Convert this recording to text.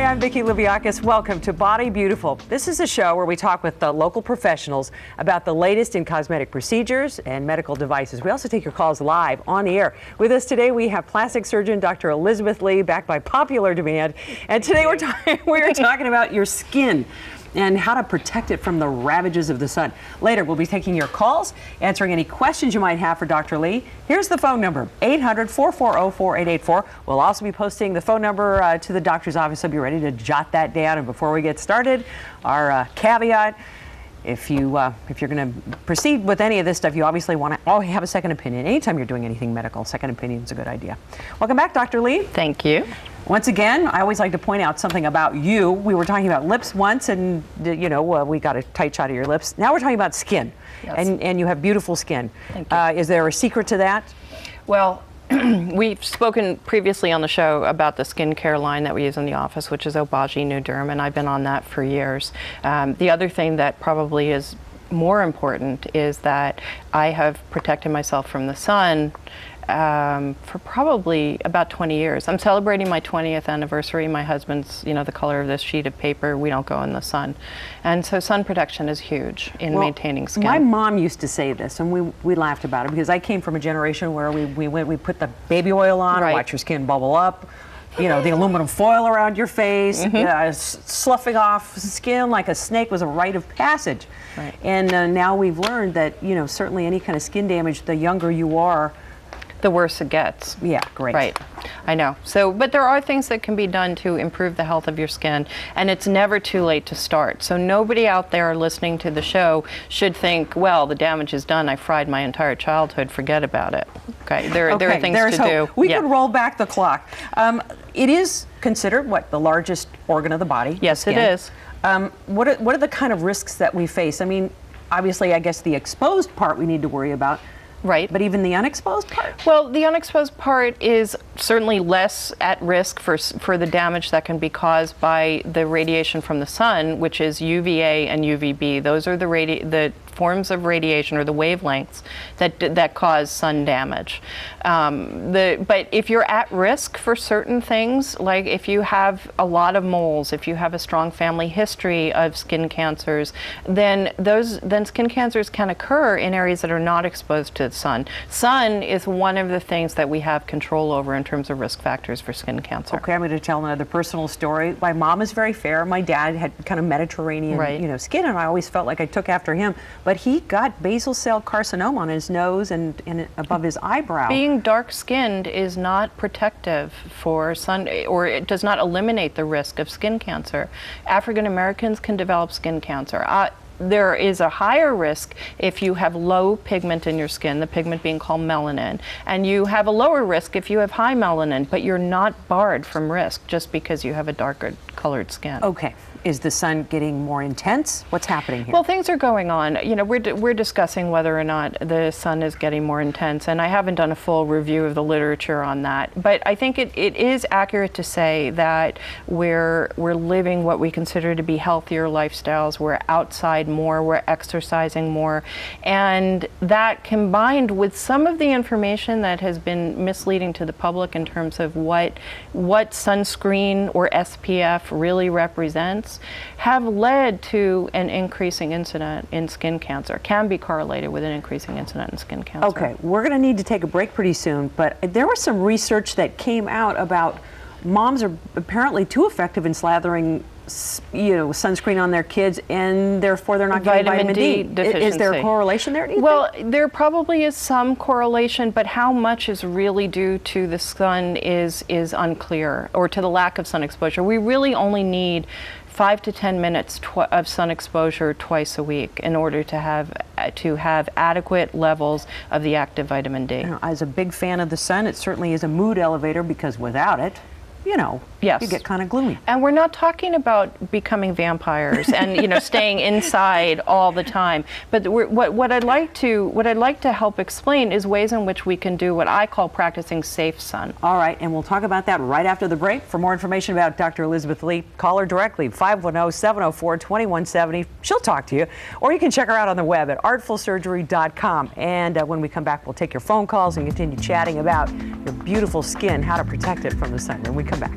I'm Vicki Liviakis. Welcome to Body Beautiful. This is a show where we talk with local professionals about the latest in cosmetic procedures and medical devices. We also take your calls live on the air. With us today, we have plastic surgeon Dr. Elizabeth Lee, backed by popular demand. And today we're talking about your skin and how to protect it from the ravages of the sun. Later, we'll be taking your calls, answering any questions you might have for Dr. Lee. Here's the phone number, 800-440-4884. We'll also be posting the phone number to the doctor's office, so be ready to jot that down. And before we get started, our caveat, if you're going to proceed with any of this stuff, you obviously want to have a second opinion. Anytime you're doing anything medical, second opinion is a good idea. Welcome back, Dr. Lee. Thank you. Once again, I always like to point out something about you. We were talking about lips once, and we got a tight shot of your lips. Now we're talking about skin, yes. and you have beautiful skin. Thank you. Is there a secret to that? Well, we've spoken previously on the show about the skincare line that we use in the office, which is Obagi and Nuderm, and I've been on that for years. The other thing that probably is more important is that I have protected myself from the sun for probably about 20 years. I'm celebrating my 20th anniversary. My husband's, the color of this sheet of paper. We don't go in the sun. And so sun protection is huge in maintaining skin. My mom used to say this, and we laughed about it, because I came from a generation where we put the baby oil on, right. Watch your skin bubble up, the aluminum foil around your face, sloughing off skin like a snake was a rite of passage. Right. And now we've learned that, certainly any kind of skin damage, the younger you are, the worse it gets. Yeah, great. Right, I know. So, but there are things that can be done to improve the health of your skin, and it's never too late to start. So nobody out there listening to the show should think, well, the damage is done. I fried my entire childhood. Forget about it. Okay, there are things to do. We could roll back the clock. It is considered, the largest organ of the body? Yes, it is. What are the kind of risks that we face? I mean, obviously, I guess the exposed part we need to worry about. Right. But even the unexposed part? Well, the unexposed part is certainly less at risk for the damage that can be caused by the radiation from the sun, which is UVA and UVB. Those are the forms of radiation, or the wavelengths that cause sun damage. But if you're at risk for certain things, like if you have a lot of moles, if you have a strong family history of skin cancers, then skin cancers can occur in areas that are not exposed to the sun. Sun is one of the things that we have control over in terms of risk factors for skin cancer. Okay, I'm going to tell another personal story. My mom is very fair. My dad had kind of Mediterranean, skin, and I always felt like I took after him. But he got basal cell carcinoma on his nose and above his eyebrow. Being dark-skinned is not protective for sun, or it does not eliminate the risk of skin cancer. African Americans can develop skin cancer. There is a higher risk if you have low pigment in your skin, the pigment being called melanin, and you have a lower risk if you have high melanin, but you're not barred from risk just because you have a darker colored skin. Okay. Is the sun getting more intense? What's happening here? Well, things are going on. We're discussing whether or not the sun is getting more intense, and I haven't done a full review of the literature on that. But I think it is accurate to say that we're living what we consider to be healthier lifestyles. We're outside more, we're exercising more, and that combined with some of the information that has been misleading to the public in terms of what sunscreen or SPF really represents, have led to an increasing incident in skin cancer, can be correlated with an increasing incident in skin cancer. Okay, we're going to need to take a break pretty soon, but there was some research that came out about moms are apparently too effective in slathering sunscreen on their kids, and therefore they're not getting vitamin D deficiency. Is there a correlation there, do you think? There probably is some correlation, but how much is really due to the sun is unclear, or to the lack of sun exposure. We really only need 5 to 10 minutes of sun exposure twice a week in order to have adequate levels of the active vitamin D. As a big fan of the sun, it certainly is a mood elevator, because without it, yes, you get kind of gloomy. And we're not talking about becoming vampires and staying inside all the time. But what I'd like to help explain is ways in which we can do what I call practicing safe sun. All right, and we'll talk about that right after the break. For more information about Dr. Elizabeth Lee, call her directly, 510-704-2170. She'll talk to you, or you can check her out on the web at artfulsurgery.com. And when we come back, we'll take your phone calls and continue chatting about your beautiful skin, how to protect it from the sun when we come back.